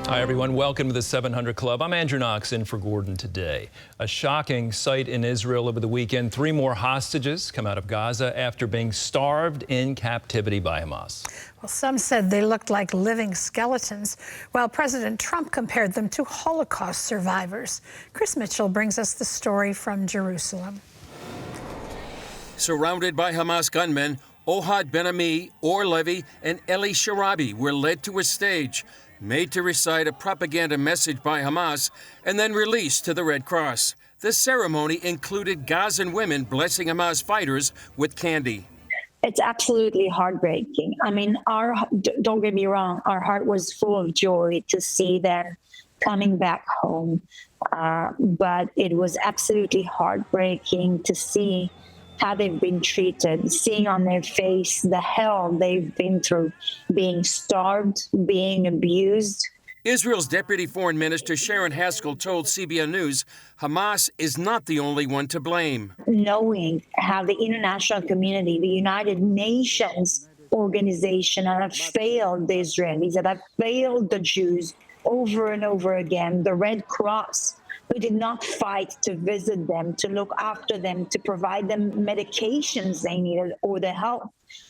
Hi, everyone. Welcome to the 700 Club. I'm Andrew Knox in for Gordon today. A shocking sight in Israel over the weekend. 3 more hostages come out of Gaza after being starved in captivity by Hamas. Well, some said they looked like living skeletons, while President Trump compared them to Holocaust survivors. Chris Mitchell brings us the story from Jerusalem. Surrounded by Hamas gunmen, Ohad Ben-Ami, Levy, and Eli Sharabi were led to a stage, made to recite a propaganda message by Hamas, and then released to the Red Cross. The ceremony included Gazan women blessing Hamas fighters with candy. It's absolutely heartbreaking. I mean, don't get me wrong, our heart was full of joy to see them coming back home. But it was absolutely heartbreaking to see how they've been treated, seeing on their face the hell they've been through, being starved, being abused. Israel's Deputy Foreign Minister Sharon Haskell told CBN News Hamas is not the only one to blame. Knowing how the international community, the United Nations organization, have failed the Israelis, that have failed the Jews over and over again, the Red Cross, who did not fight to visit them, to look after them, to provide them medications they needed or the help,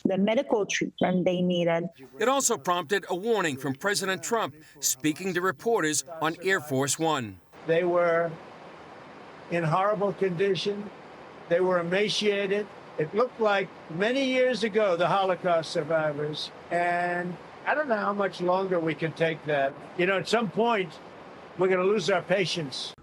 the medical treatment they needed. It also prompted a warning from President Trump speaking to reporters on Air Force One. They were in horrible condition. They were emaciated. It looked like many years ago, the Holocaust survivors. And I don't know how much longer we can take that. You know, at some point, we're going to lose our patience.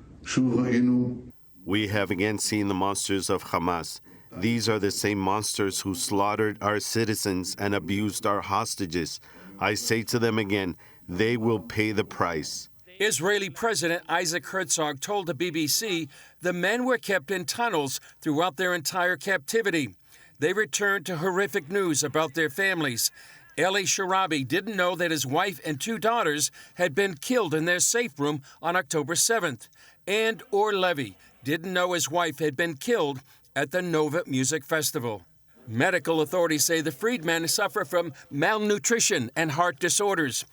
We have again seen the monsters of Hamas. These are the same monsters who slaughtered our citizens and abused our hostages. I say to them again, they will pay the price. Israeli President Isaac Herzog told the BBC the men were kept in tunnels throughout their entire captivity. They returned to horrific news about their families. Eli Sharabi didn't know that his wife and 2 daughters had been killed in their safe room on October 7th. And Levy didn't know his wife had been killed at the Nova Music Festival. Medical authorities say the freedmen suffer from malnutrition and heart disorders.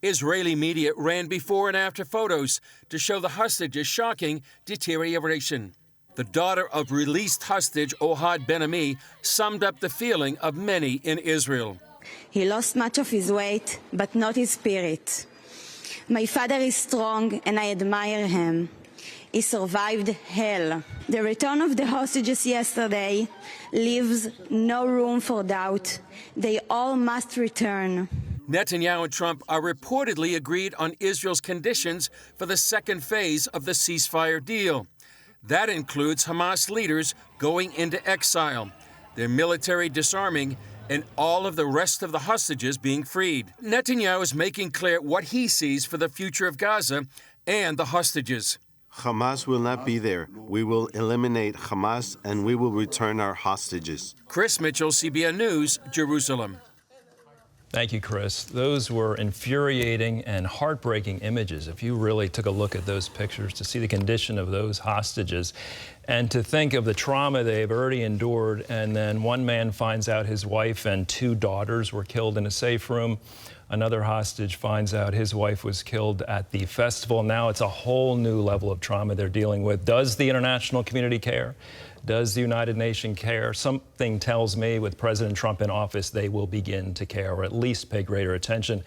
Israeli media ran before and after photos to show the hostages' shocking deterioration. The daughter of released hostage Ohad Ben-Ami summed up the feeling of many in Israel. He lost much of his weight, but not his spirit. My father is strong, and I admire him. He survived hell. The return of the hostages yesterday leaves no room for doubt. They all must return. Netanyahu and Trump are reportedly agreed on Israel's conditions for the second phase of the ceasefire deal. That includes Hamas leaders going into exile, their military disarming, and all of the rest of the hostages being freed. Netanyahu is making clear what he sees for the future of Gaza and the hostages. Hamas will not be there. We will eliminate Hamas and we will return our hostages. Chris Mitchell, CBN News, Jerusalem. Thank you, Chris. Those were infuriating and heartbreaking images. If you really took a look at those pictures, to see the condition of those hostages and to think of the trauma they've already endured, and then one man finds out his wife and 2 daughters were killed in a safe room. Another hostage finds out his wife was killed at the festival. Now it's a whole new level of trauma they're dealing with. Does the international community care? Does the United Nations care? Something tells me with President Trump in office, they will begin to care, or at least pay greater attention.